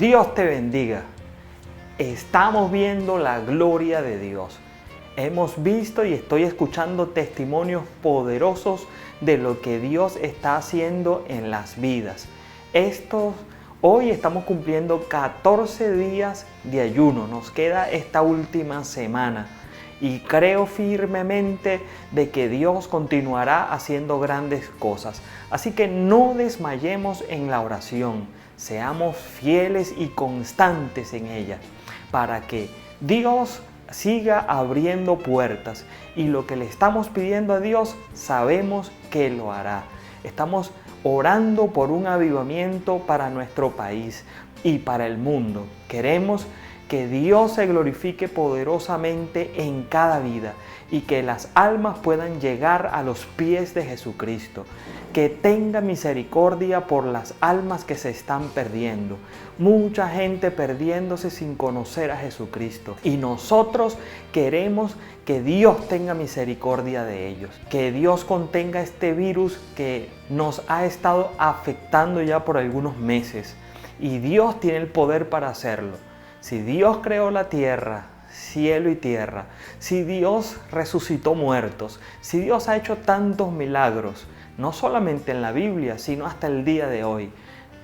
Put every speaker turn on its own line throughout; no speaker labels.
Dios te bendiga. Estamos viendo la gloria de Dios. Hemos visto y estoy escuchando testimonios poderosos de lo que Dios está haciendo en las vidas. Hoy estamos cumpliendo 14 días de ayuno. Nos queda esta última semana. Y creo firmemente de que Dios continuará haciendo grandes cosas. Así que no desmayemos en la oración. Seamos fieles y constantes en ella para que Dios siga abriendo puertas. Y lo que le estamos pidiendo a Dios, sabemos que lo hará. Estamos orando por un avivamiento para nuestro país y para el mundo. Queremos que Dios se glorifique poderosamente en cada vida y que las almas puedan llegar a los pies de Jesucristo. Que tenga misericordia por las almas que se están perdiendo. Mucha gente perdiéndose sin conocer a Jesucristo. Y nosotros queremos que Dios tenga misericordia de ellos. Que Dios contenga este virus que nos ha estado afectando ya por algunos meses. Y Dios tiene el poder para hacerlo. Si Dios creó la tierra, cielo y tierra, si Dios resucitó muertos, si Dios ha hecho tantos milagros, no solamente en la Biblia, sino hasta el día de hoy,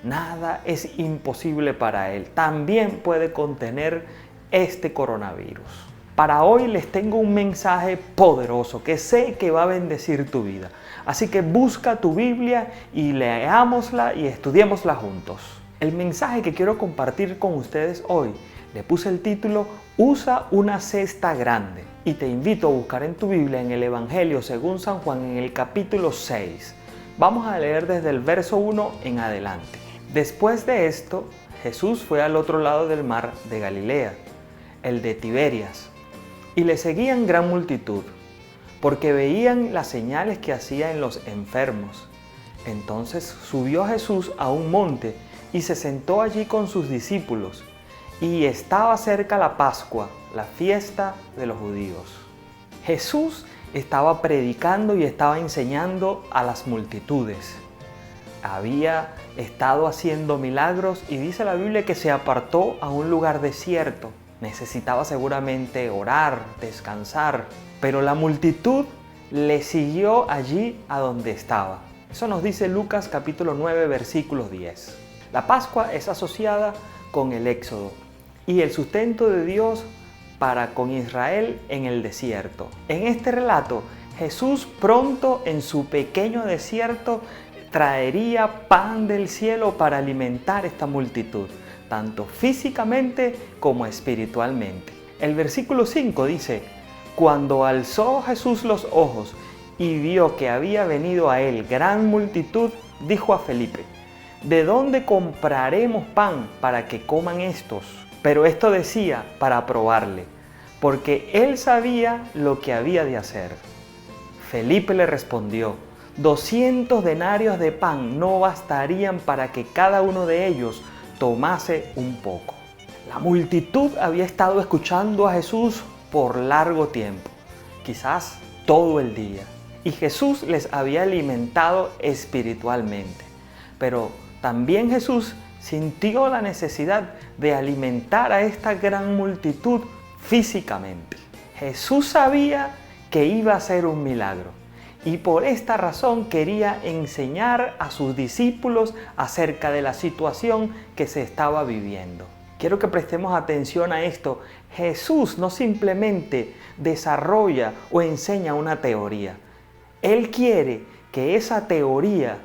nada es imposible para Él. También puede contener este coronavirus. Para hoy les tengo un mensaje poderoso que sé que va a bendecir tu vida. Así que busca tu Biblia y leámosla y estudiémosla juntos. El mensaje que quiero compartir con ustedes hoy, le puse el título Usa una cesta grande. Y te invito a buscar en tu Biblia en el Evangelio según San Juan en el capítulo 6. Vamos a leer desde el verso 1 en adelante. Después de esto, Jesús fue al otro lado del mar de Galilea, el de Tiberias, y le seguían gran multitud, porque veían las señales que hacía en los enfermos. Entonces subió Jesús a un monte y se sentó allí con sus discípulos. Y estaba cerca la Pascua, la fiesta de los judíos. Jesús estaba predicando y estaba enseñando a las multitudes. Había estado haciendo milagros y dice la Biblia que se apartó a un lugar desierto. Necesitaba seguramente orar, descansar, pero la multitud le siguió allí a donde estaba. Eso nos dice Lucas capítulo 9, versículo 10. La Pascua es asociada con el Éxodo y el sustento de Dios para con Israel en el desierto. En este relato, Jesús pronto en su pequeño desierto traería pan del cielo para alimentar esta multitud, tanto físicamente como espiritualmente. El versículo 5 dice, cuando alzó Jesús los ojos y vio que había venido a él gran multitud, dijo a Felipe, ¿de dónde compraremos pan para que coman estos? Pero esto decía para probarle, porque él sabía lo que había de hacer. Felipe le respondió, 200 denarios de pan no bastarían para que cada uno de ellos tomase un poco. La multitud había estado escuchando a Jesús por largo tiempo, quizás todo el día, y Jesús les había alimentado espiritualmente. Pero también Jesús sintió la necesidad de alimentar a esta gran multitud físicamente. Jesús sabía que iba a ser un milagro y por esta razón quería enseñar a sus discípulos acerca de la situación que se estaba viviendo. Quiero que prestemos atención a esto. Jesús no simplemente desarrolla o enseña una teoría. Él quiere que esa teoría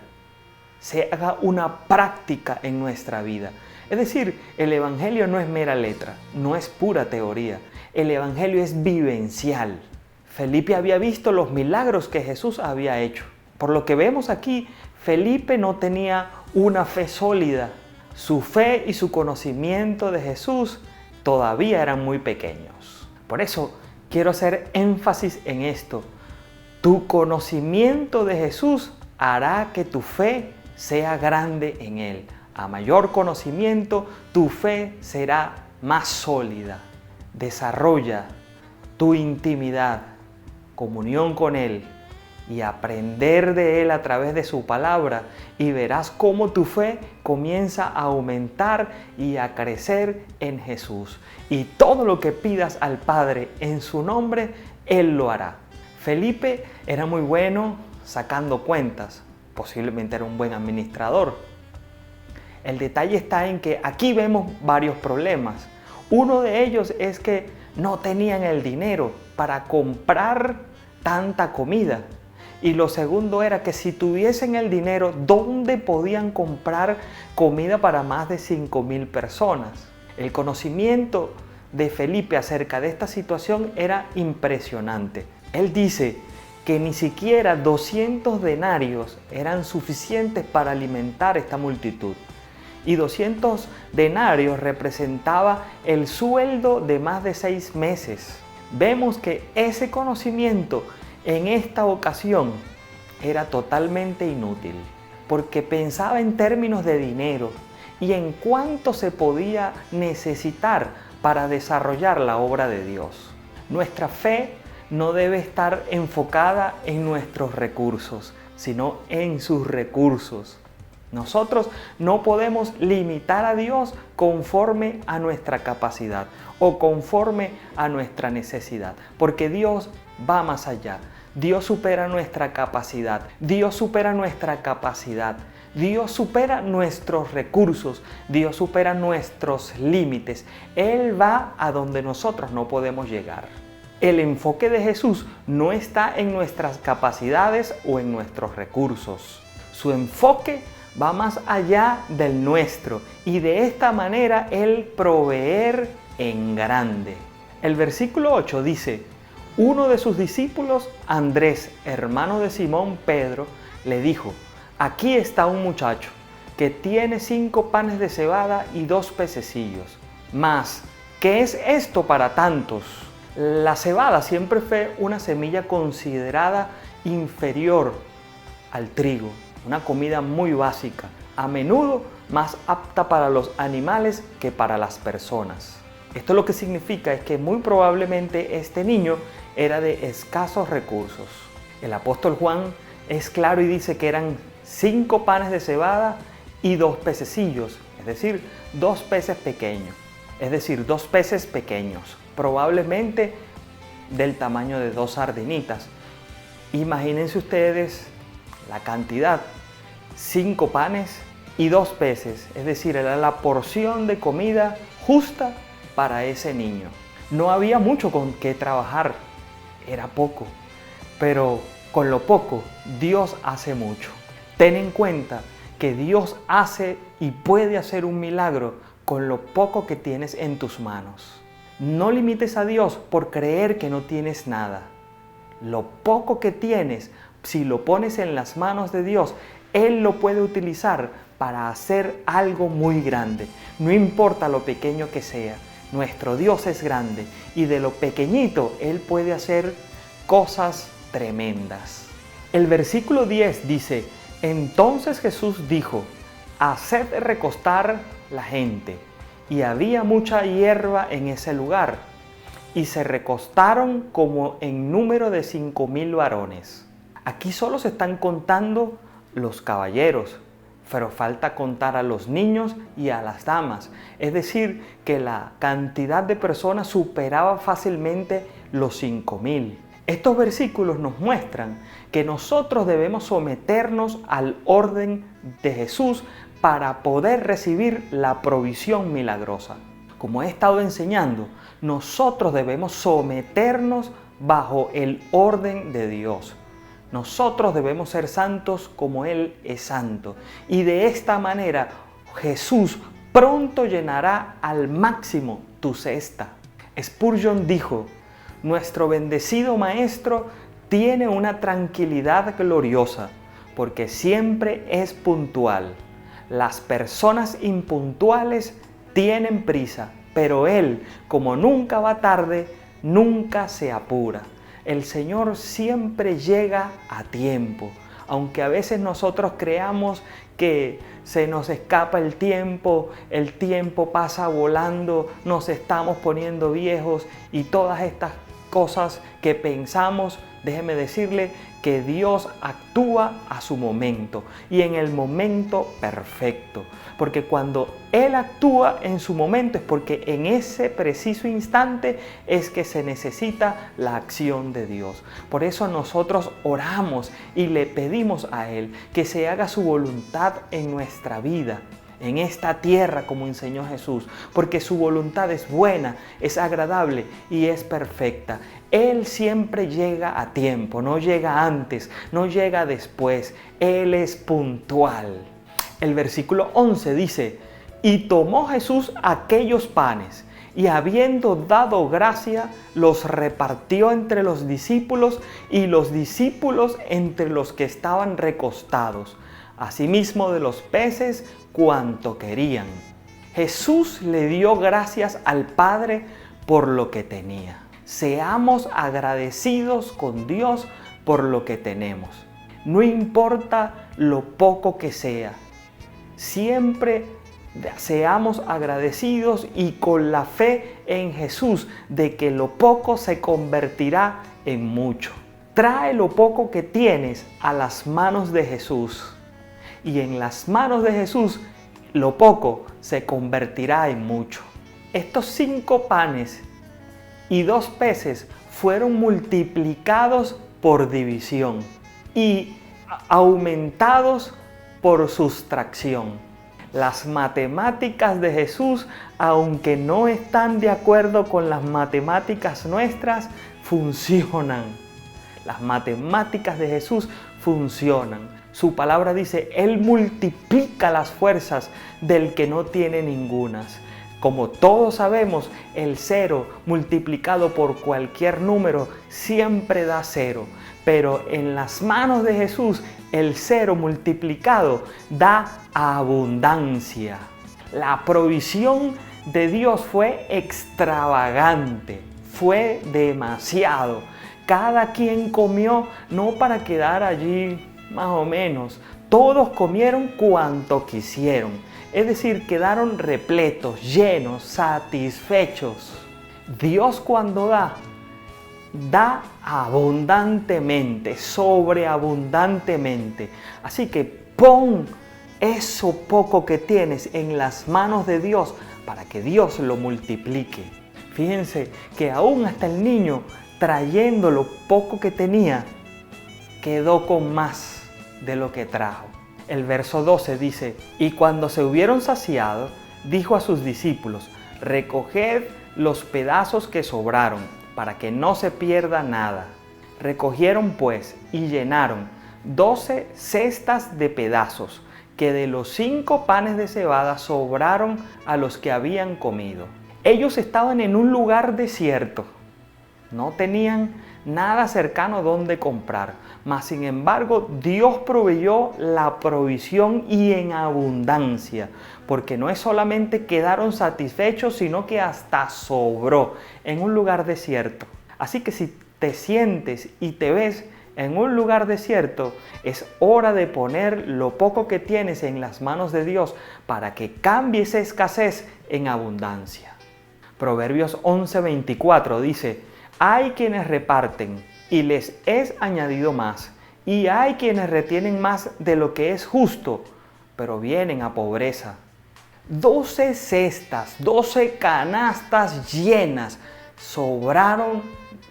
se haga una práctica en nuestra vida. Es decir, el Evangelio no es mera letra, no es pura teoría. El Evangelio es vivencial. Felipe había visto los milagros que Jesús había hecho. Por lo que vemos aquí, Felipe no tenía una fe sólida. Su fe y su conocimiento de Jesús todavía eran muy pequeños. Por eso quiero hacer énfasis en esto. Tu conocimiento de Jesús hará que tu fe sea grande en Él. A mayor conocimiento, tu fe será más sólida. Desarrolla tu intimidad, comunión con Él y aprender de Él a través de su palabra, y verás cómo tu fe comienza a aumentar y a crecer en Jesús. Y todo lo que pidas al Padre en su nombre, Él lo hará. Felipe era muy bueno sacando cuentas, posiblemente era un buen administrador. El detalle está en que aquí vemos varios problemas. Uno de ellos es que no tenían el dinero para comprar tanta comida. Y lo segundo era que si tuviesen el dinero, ¿dónde podían comprar comida para más de 5.000 personas? El conocimiento de Felipe acerca de esta situación era impresionante. Él dice que ni siquiera 200 denarios eran suficientes para alimentar esta multitud. Y 200 denarios representaba el sueldo de más de 6 meses. Vemos que ese conocimiento en esta ocasión era totalmente inútil, porque pensaba en términos de dinero y en cuánto se podía necesitar para desarrollar la obra de Dios. Nuestra fe no debe estar enfocada en nuestros recursos, sino en sus recursos. Nosotros no podemos limitar a Dios conforme a nuestra capacidad o conforme a nuestra necesidad, porque Dios va más allá. Dios supera nuestra capacidad, Dios supera nuestra capacidad, Dios supera nuestros recursos, Dios supera nuestros límites. Él va a donde nosotros no podemos llegar. El enfoque de Jesús no está en nuestras capacidades o en nuestros recursos. Su enfoque va más allá del nuestro y de esta manera Él proveer en grande. El versículo 8 dice: uno de sus discípulos, Andrés, hermano de Simón Pedro, le dijo: aquí está un muchacho que tiene 5 panes de cebada y 2 pececillos. Mas, ¿qué es esto para tantos? La cebada siempre fue una semilla considerada inferior al trigo, una comida muy básica, a menudo más apta para los animales que para las personas. Esto lo que significa es que muy probablemente este niño era de escasos recursos. El apóstol Juan es claro y dice que eran 5 panes de cebada y 2 pececillos, es decir, 2 peces pequeños, probablemente del tamaño de 2 sardinitas. Imagínense ustedes la cantidad, 5 panes y 2 peces, es decir, era la porción de comida justa para ese niño. No había mucho con qué trabajar, era poco, pero con lo poco Dios hace mucho. Ten en cuenta que Dios hace y puede hacer un milagro con lo poco que tienes en tus manos. No limites a Dios por creer que no tienes nada. Lo poco que tienes, si lo pones en las manos de Dios, Él lo puede utilizar para hacer algo muy grande. No importa lo pequeño que sea, nuestro Dios es grande y de lo pequeñito Él puede hacer cosas tremendas. El versículo 10 dice: entonces Jesús dijo: haced recostar la gente. Y había mucha hierba en ese lugar, y se recostaron como en número de 5.000 varones. Aquí solo se están contando los caballeros, pero falta contar a los niños y a las damas. Es decir, que la cantidad de personas superaba fácilmente los 5.000. Estos versículos nos muestran que nosotros debemos someternos al orden de Jesús para poder recibir la provisión milagrosa. Como he estado enseñando, nosotros debemos someternos bajo el orden de Dios. Nosotros debemos ser santos como Él es santo. Y de esta manera Jesús pronto llenará al máximo tu cesta. Spurgeon dijo: nuestro bendecido Maestro tiene una tranquilidad gloriosa porque siempre es puntual. Las personas impuntuales tienen prisa, pero Él, como nunca va tarde, nunca se apura. El Señor siempre llega a tiempo, aunque a veces nosotros creamos que se nos escapa el tiempo pasa volando, nos estamos poniendo viejos y todas estas cosas que pensamos, déjeme decirle que Dios actúa a su momento y en el momento perfecto. Porque cuando Él actúa en su momento es porque en ese preciso instante es que se necesita la acción de Dios. Por eso nosotros oramos y le pedimos a Él que se haga su voluntad en nuestra vida, en esta tierra, como enseñó Jesús, porque su voluntad es buena, es agradable y es perfecta. Él siempre llega a tiempo, no llega antes, no llega después. Él es puntual. El versículo 11 dice: y tomó Jesús aquellos panes, y habiendo dado gracia, los repartió entre los discípulos, y los discípulos entre los que estaban recostados. Asimismo de los peces, cuanto querían. Jesús le dio gracias al Padre por lo que tenía. Seamos agradecidos con Dios por lo que tenemos. No importa lo poco que sea. Siempre seamos agradecidos y con la fe en Jesús de que lo poco se convertirá en mucho. Trae lo poco que tienes a las manos de Jesús. Y en las manos de Jesús, lo poco se convertirá en mucho. Estos 5 panes y 2 peces fueron multiplicados por división y aumentados por sustracción. Las matemáticas de Jesús, aunque no están de acuerdo con las matemáticas nuestras, funcionan. Las matemáticas de Jesús funcionan. Su palabra dice: Él multiplica las fuerzas del que no tiene ningunas. Como todos sabemos, el 0 multiplicado por cualquier número siempre da 0. Pero en las manos de Jesús, el 0 multiplicado da abundancia. La provisión de Dios fue extravagante, fue demasiado. Cada quien comió no para quedar allí más o menos. Todos comieron cuanto quisieron. Es decir, quedaron repletos, llenos, satisfechos. Dios cuando da abundantemente, sobreabundantemente. Así que pon eso poco que tienes en las manos de Dios para que Dios lo multiplique. Fíjense que aún hasta el niño, trayendo lo poco que tenía, quedó con más de lo que trajo. El verso 12 dice: y cuando se hubieron saciado, dijo a sus discípulos: recoged los pedazos que sobraron, para que no se pierda nada. Recogieron pues y llenaron 12 cestas de pedazos, que de los 5 panes de cebada sobraron a los que habían comido. Ellos estaban en un lugar desierto, no tenían nada cercano donde comprar, mas sin embargo Dios proveyó la provisión y en abundancia, porque no es solamente quedaron satisfechos, sino que hasta sobró en un lugar desierto. Así que si te sientes y te ves en un lugar desierto, es hora de poner lo poco que tienes en las manos de Dios para que cambie esa escasez en abundancia. Proverbios 11:24 dice: hay quienes reparten y les es añadido más, y hay quienes retienen más de lo que es justo, pero vienen a pobreza. 12 cestas, 12 canastas llenas sobraron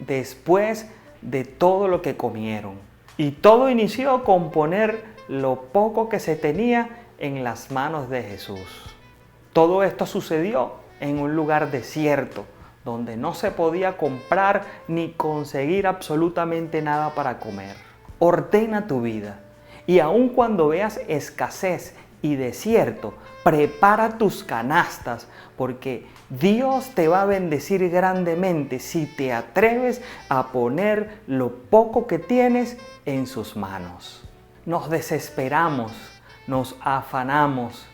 después de todo lo que comieron. Y todo inició con poner lo poco que se tenía en las manos de Jesús. Todo esto sucedió en un lugar desierto, donde no se podía comprar ni conseguir absolutamente nada para comer. Ordena tu vida y aun cuando veas escasez y desierto, prepara tus canastas, porque Dios te va a bendecir grandemente si te atreves a poner lo poco que tienes en sus manos. Nos desesperamos, nos afanamos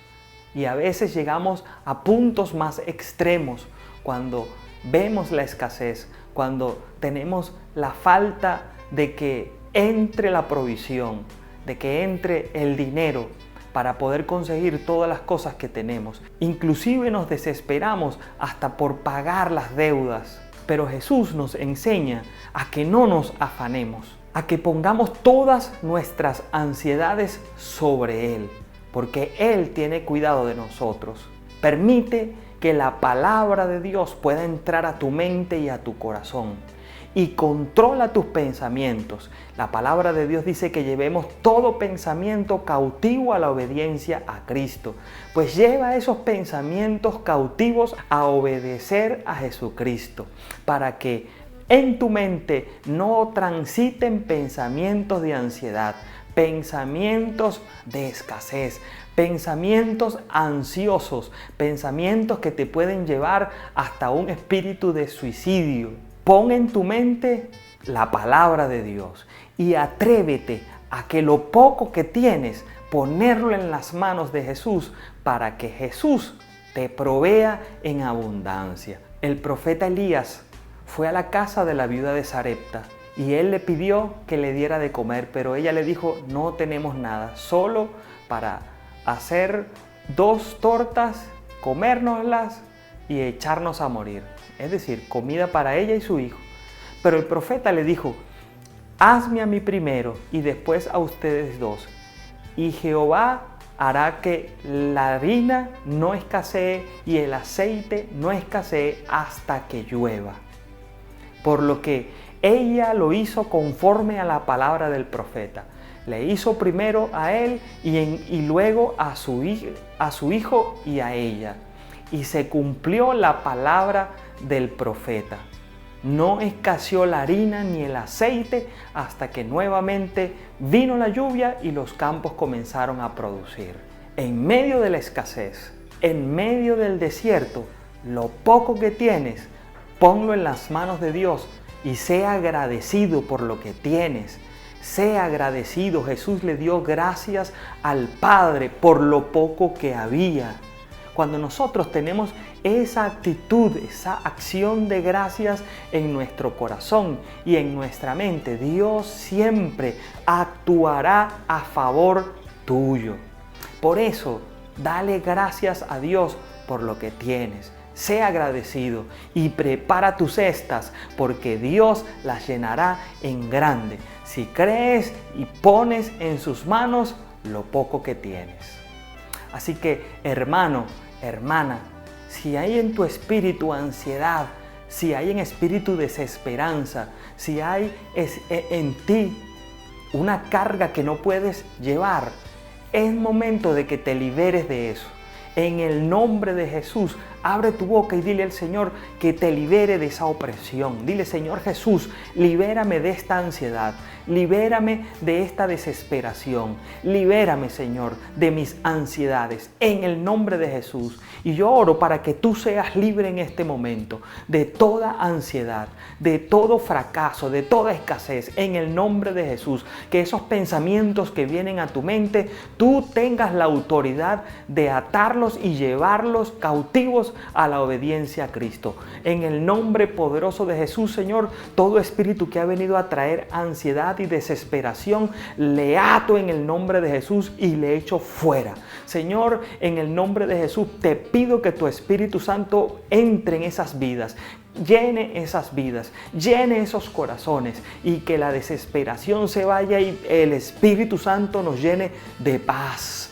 y a veces llegamos a puntos más extremos cuando vemos la escasez, cuando tenemos la falta de que entre la provisión, de que entre el dinero para poder conseguir todas las cosas que tenemos. Inclusive nos desesperamos hasta por pagar las deudas. Pero Jesús nos enseña a que no nos afanemos, a que pongamos todas nuestras ansiedades sobre Él, porque Él tiene cuidado de nosotros. Permite que la palabra de Dios pueda entrar a tu mente y a tu corazón y controla tus pensamientos. La palabra de Dios dice que llevemos todo pensamiento cautivo a la obediencia a Cristo. Pues lleva esos pensamientos cautivos a obedecer a Jesucristo, para que en tu mente no transiten pensamientos de ansiedad, pensamientos de escasez, pensamientos ansiosos, pensamientos que te pueden llevar hasta un espíritu de suicidio. Pon en tu mente la palabra de Dios y atrévete a que lo poco que tienes, ponerlo en las manos de Jesús para que Jesús te provea en abundancia. El profeta Elías fue a la casa de la viuda de Sarepta y él le pidió que le diera de comer, pero ella le dijo: no tenemos nada, solo para hacer 2 tortas, comérnoslas y echarnos a morir. Es decir, comida para ella y su hijo. Pero el profeta le dijo: hazme a mí primero y después a ustedes 2. Y Jehová hará que la harina no escasee y el aceite no escasee hasta que llueva. Por lo que ella lo hizo conforme a la palabra del profeta. Le hizo primero a él y luego a su hijo y a ella. Y se cumplió la palabra del profeta. No escaseó la harina ni el aceite hasta que nuevamente vino la lluvia y los campos comenzaron a producir. En medio de la escasez, en medio del desierto, lo poco que tienes, ponlo en las manos de Dios y sea agradecido por lo que tienes. Sea agradecido. Jesús le dio gracias al Padre por lo poco que había. Cuando nosotros tenemos esa actitud, esa acción de gracias en nuestro corazón y en nuestra mente, Dios siempre actuará a favor tuyo. Por eso, dale gracias a Dios por lo que tienes. Sé agradecido y prepara tus cestas, porque Dios las llenará en grande si crees y pones en sus manos lo poco que tienes. Así que, hermano, hermana, si hay en tu espíritu ansiedad, si hay en espíritu desesperanza, si hay en ti una carga que no puedes llevar, es momento de que te liberes de eso. En el nombre de Jesús, abre tu boca y dile al Señor que te libere de esa opresión. Dile: Señor Jesús, libérame de esta ansiedad, libérame de esta desesperación, libérame, Señor, de mis ansiedades, en el nombre de Jesús. Y yo oro para que tú seas libre en este momento de toda ansiedad, de todo fracaso, de toda escasez, en el nombre de Jesús. Que esos pensamientos que vienen a tu mente, tú tengas la autoridad de atarlos y llevarlos cautivos a la obediencia a Cristo. En el nombre poderoso de Jesús, Señor, todo espíritu que ha venido a traer ansiedad y desesperación, le ato en el nombre de Jesús y le echo fuera. Señor, en el nombre de Jesús, te pido que tu Espíritu Santo entre en esas vidas, llene esas vidas, llene esos corazones y que la desesperación se vaya y el Espíritu Santo nos llene de paz,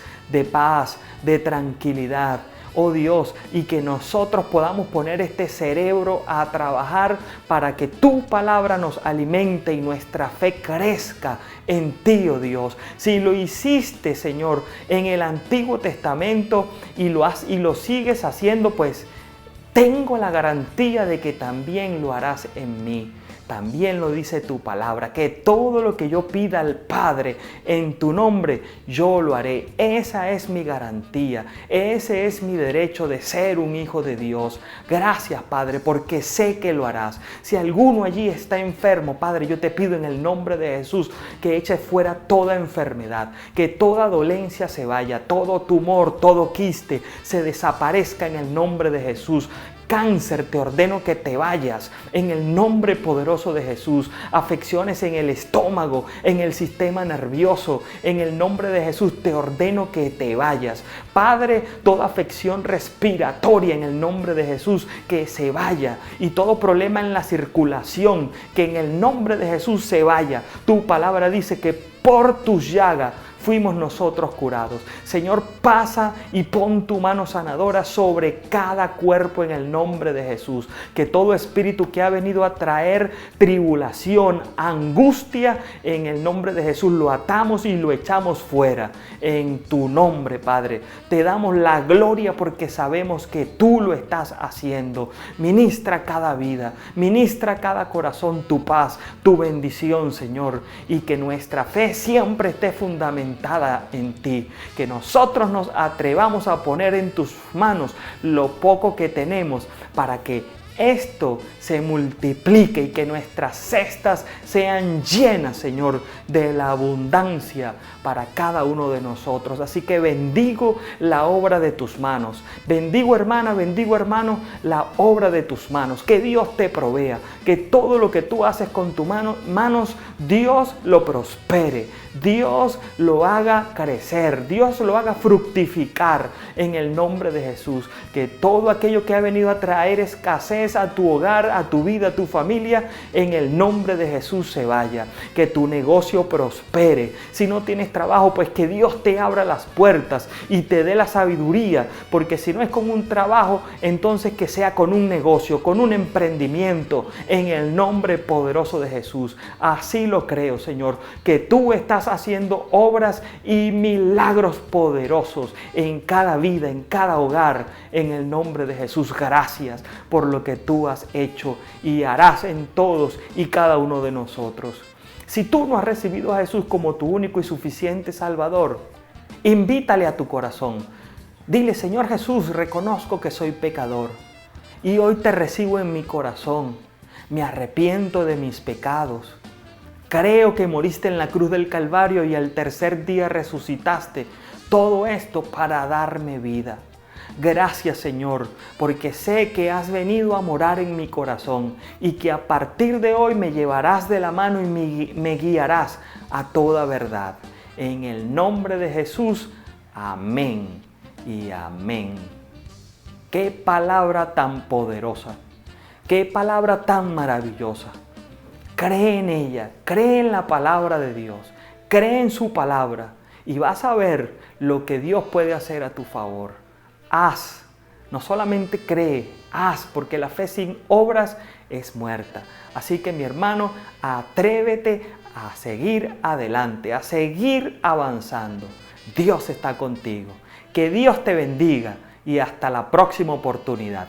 de tranquilidad. Oh Dios, y que nosotros podamos poner este cerebro a trabajar para que tu palabra nos alimente y nuestra fe crezca en ti, oh Dios. Si lo hiciste, Señor, en el Antiguo Testamento y lo sigues haciendo, pues tengo la garantía de que también lo harás en mí. También lo dice tu palabra, que todo lo que yo pida al Padre en tu nombre, yo lo haré. Esa es mi garantía, ese es mi derecho de ser un hijo de Dios. Gracias, Padre, porque sé que lo harás. Si alguno allí está enfermo, Padre, yo te pido en el nombre de Jesús que eches fuera toda enfermedad, que toda dolencia se vaya, todo tumor, todo quiste se desaparezca en el nombre de Jesús. cáncer te ordeno que te vayas en el nombre poderoso de Jesús. Afecciones en el estómago, en el sistema nervioso, en el nombre de Jesús te ordeno que te vayas. Padre, toda afección respiratoria en el nombre de Jesús que se vaya, y todo problema en la circulación que en el nombre de Jesús se vaya. Tu palabra dice que por tus llagas fuimos nosotros curados. Señor, pasa y pon tu mano sanadora sobre cada cuerpo en el nombre de Jesús. Que todo espíritu que ha venido a traer tribulación, angustia, en el nombre de Jesús lo atamos y lo echamos fuera. En tu nombre, Padre, te damos la gloria porque sabemos que tú lo estás haciendo. Ministra cada vida, ministra cada corazón tu paz, tu bendición, Señor, y que nuestra fe siempre esté fundamentada en ti, que nosotros nos atrevamos a poner en tus manos lo poco que tenemos para que esto se multiplique y que nuestras cestas sean llenas, Señor, de la abundancia para cada uno de nosotros. Así que bendigo la obra de tus manos. Bendigo, hermana, bendigo, hermano, la obra de tus manos. Que Dios te provea, que todo lo que tú haces con tus manos, Dios lo prospere, Dios lo haga crecer, Dios lo haga fructificar en el nombre de Jesús. Que todo aquello que ha venido a traer escasez a tu hogar, a tu vida, a tu familia, en el nombre de Jesús se vaya. Que tu negocio prospere. Si no tienes trabajo, pues que Dios te abra las puertas y te dé la sabiduría, porque si no es con un trabajo, entonces que sea con un negocio, con un emprendimiento, en el nombre poderoso de Jesús. Así lo creo, Señor, que tú estás haciendo obras y milagros poderosos en cada vida, en cada hogar, en el nombre de Jesús. Gracias por lo que tú has hecho y harás en todos y cada uno de nosotros. Si tú no has recibido a Jesús como tu único y suficiente Salvador, invítale a tu corazón. Dile: Señor Jesús, reconozco que soy pecador y hoy te recibo en mi corazón. Me arrepiento de mis pecados. Creo que moriste en la cruz del Calvario y al tercer día resucitaste. Todo esto para darme vida. Gracias, Señor, porque sé que has venido a morar en mi corazón y que a partir de hoy me llevarás de la mano y me guiarás a toda verdad. En el nombre de Jesús, amén y amén. Qué palabra tan poderosa, qué palabra tan maravillosa. Cree en ella, cree en la palabra de Dios, cree en su palabra y vas a ver lo que Dios puede hacer a tu favor. Haz, no solamente cree, haz, porque la fe sin obras es muerta. Así que, mi hermano, atrévete a seguir adelante, a seguir avanzando. Dios está contigo. Que Dios te bendiga y hasta la próxima oportunidad.